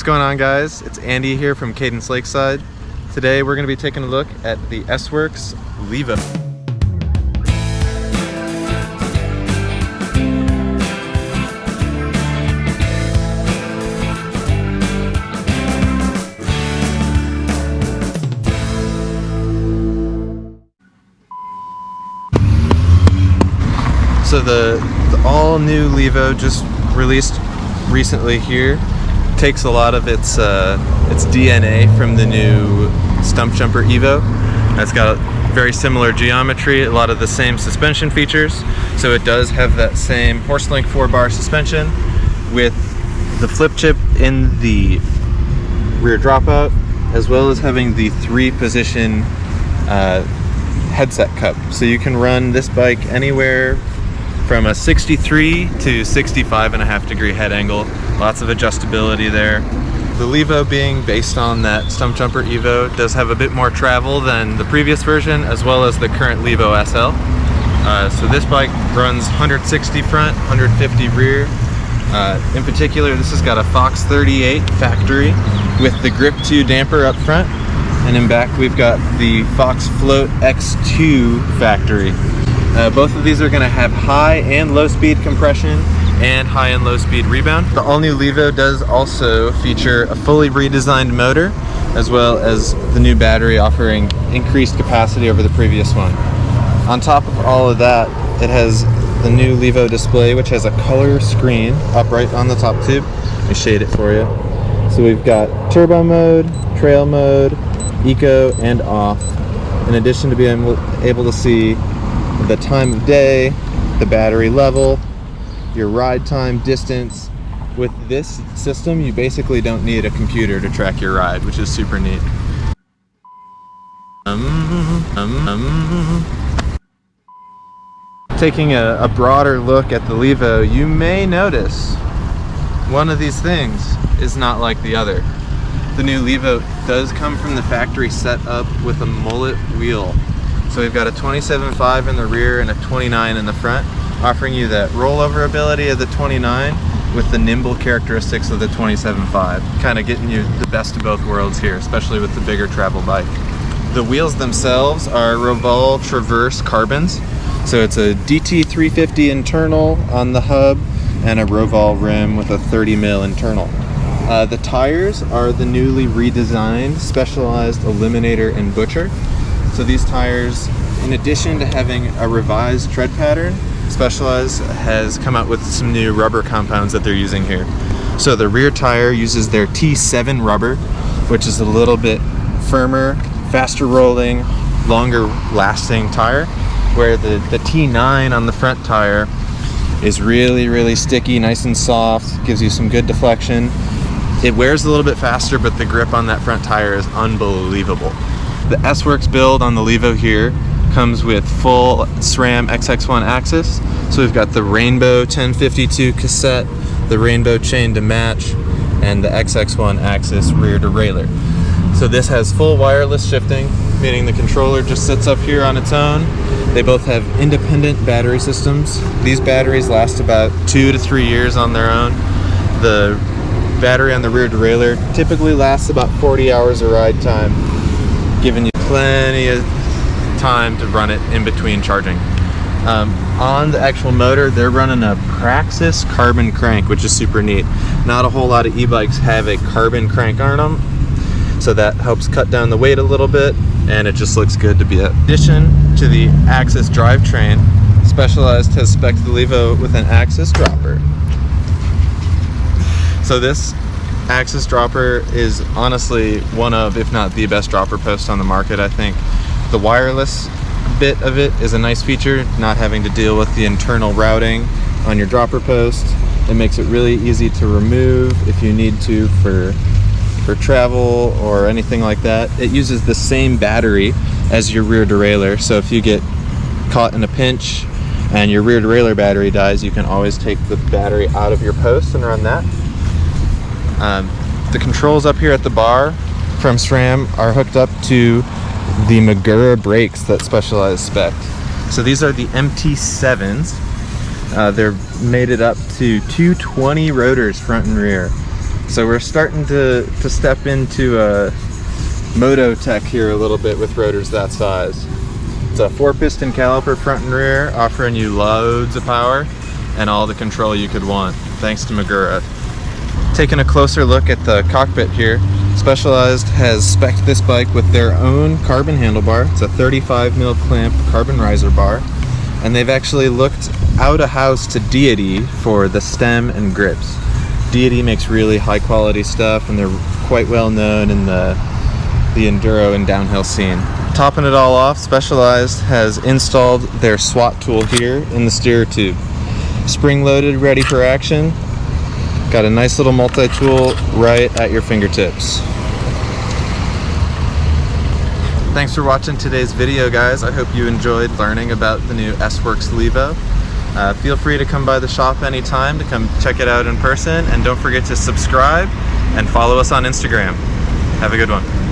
going on, guys? It's Andy here from Cadence Lakeside. Today we're going to be taking a look at the S-Works Levo. So the all-new Levo, just released recently here, takes a lot of its DNA from the new Stump Jumper Evo. It's got a very similar geometry, a lot of the same suspension features. So it does have that same Horselink 4-bar suspension with the flip chip in the rear dropout, as well as having the 3-position headset cup. So you can run this bike anywhere from a 63 to 65.5 degree head angle. Lots of adjustability there. The Levo, being based on that Stump Jumper Evo, does have a bit more travel than the previous version, as well as the current Levo SL. So this bike runs 160 front, 150 rear. In particular, this has got a Fox 38 factory with the Grip 2 damper up front, and in back we've got the Fox Float X2 factory. Both of these are going to have high and low speed compression and high and low speed rebound. The all-new Levo does also feature a fully redesigned motor, as well as the new battery offering increased capacity over the previous one. On top of all of that, it has the new Levo display, which has a color screen upright on the top tube. Let me shade it for you. So we've got turbo mode, trail mode, eco, and off, in addition to being able to see the time of day, the battery level, your ride time, distance. With this system, you basically don't need a computer to track your ride, which is super neat. Taking a broader look at the Levo, you may notice one of these things is not like the other. The new Levo does come from the factory set up with a mullet wheel. So we've got a 27.5 in the rear and a 29 in the front, offering you that rollover ability of the 29 with the nimble characteristics of the 27.5, kind of getting you the best of both worlds here, especially with the bigger travel bike. The wheels themselves are Roval Traverse carbons, so it's a DT350 internal on the hub and a Roval rim with a 30 mil internal. The tires are the newly redesigned Specialized Eliminator and Butcher. So these tires, in addition to having a revised tread pattern, Specialized has come out with some new rubber compounds that they're using here. So the rear tire uses their T7 rubber, which is a little bit firmer, faster rolling, longer lasting tire, where the T9 on the front tire is really sticky, nice and soft, gives you some good deflection. It wears a little bit faster, but the grip on that front tire is unbelievable. The S-Works build on the Levo here comes with full SRAM XX1 axis. So we've got the Rainbow 1052 cassette, the Rainbow chain to match, and the XX1 axis rear derailleur. So this has full wireless shifting, meaning the controller just sits up here on its own. They both have independent battery systems. These batteries last about 2 to 3 years on their own. The battery on the rear derailleur typically lasts about 40 hours of ride time, giving you plenty of time to run it in between charging. On the actual motor, they're running a Praxis carbon crank, which is super neat. Not a whole lot of e-bikes have a carbon crank on them, so that helps cut down the weight a little bit, and it just looks good to be. In addition to the Axis drivetrain, Specialized has spec'd the Levo with an Axis dropper. So this Axis dropper is honestly one of, if not the best dropper post on the market, I think. The wireless bit of it is a nice feature, not having to deal with the internal routing on your dropper post. It makes it really easy to remove if you need to for travel or anything like that. It uses the same battery as your rear derailleur, so if you get caught in a pinch and your rear derailleur battery dies, you can always take the battery out of your post and run that. The controls up here at the bar from SRAM are hooked up to the Magura brakes that Specialized spec'd. So these are the MT7s. They're mated up to 220 rotors front and rear. So we're starting to step into moto tech here a little bit with rotors that size. It's a 4-piston caliper front and rear, offering you loads of power and all the control you could want, thanks to Magura. Taking a closer look at the cockpit here, Specialized has spec'd this bike with their own carbon handlebar. It's a 35mm clamp carbon riser bar, and they've actually looked out of house to Deity for the stem and grips. Deity makes really high quality stuff, and they're quite well known in the enduro and downhill scene. Topping it all off, Specialized has installed their SWAT tool here in the steer tube. Spring loaded, ready for action. Got a nice little multi-tool right at your fingertips. Thanks for watching today's video, guys. I hope you enjoyed learning about the new S-Works Levo. Feel free to come by the shop anytime to come check it out in person, and don't forget to subscribe and follow us on Instagram. Have a good one.